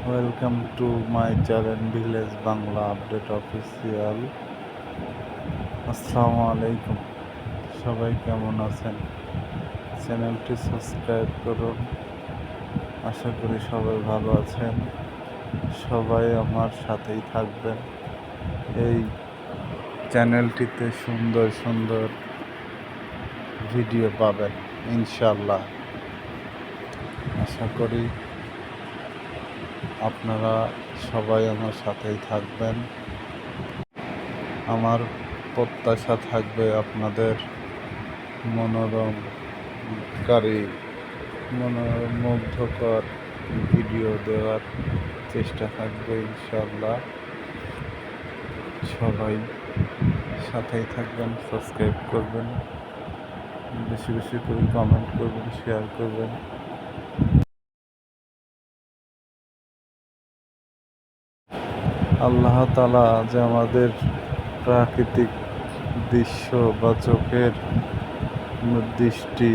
Welcome to my channel village Bangla update official. আসসালামু আলাইকুম, সবাই কেমন আছেন? চ্যানেলটি সাবস্ক্রাইব করুন। আশা করি সবাই ভালো আছেন। সবাই আমার সাথেই থাকবেন। এই চ্যানেলটিতে সুন্দর সুন্দর ভিডিও পাবেন ইনশাল্লাহ। আশা করি আপনারা সবাই আমার সাথেই থাকবেন। আমার প্রত্যাশা থাকবে আপনাদের মুগ্ধকর ভিডিও দেওয়ার চেষ্টা থাকবে ইনশাআল্লাহ। সবাই সাথেই থাকবেন, সাবস্ক্রাইব করবেন, বেশি বেশি করে কমেন্ট করবেন, শেয়ার করবেন। আল্লাহ তাআলা যে আমাদের প্রাকৃতিক দৃশ্য বা চোখের দৃষ্টি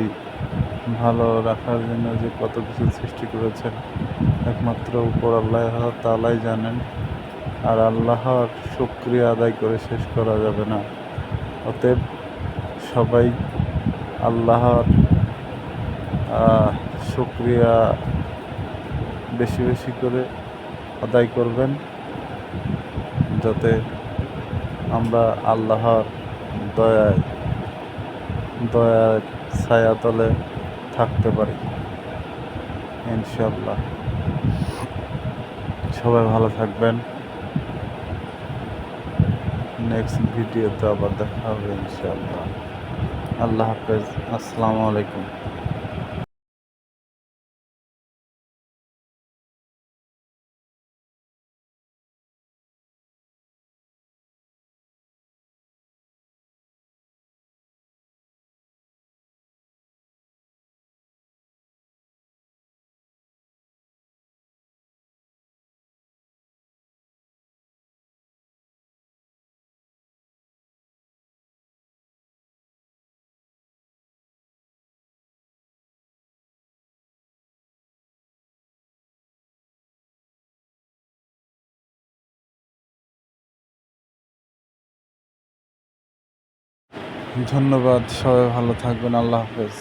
ভালো রাখার জন্য যে কত কিছু সৃষ্টি করেছেন, একমাত্র উপর আল্লাহ তাআলাই জানেন। আর আল্লাহর শুকরিয়া আদায় করে শেষ করা যাবে না। অতএব সবাই আল্লাহর শুকরিয়া বেশি বেশি করে আদায় করবেন, যাতে আমরা আল্লাহর দয়ার ছায়াতলে থাকতে পারি ইনশাআল্লাহ। সবাই ভালো থাকবেন। নেক্সট ভিডিওতে আবার দেখা হবে ইনশাআল্লাহ। আল্লাহ হাফেজ। আসসালামু আলাইকুম। ধন্যবাদ, সবাই ভালো থাকবেন। আল্লাহ হাফেজ।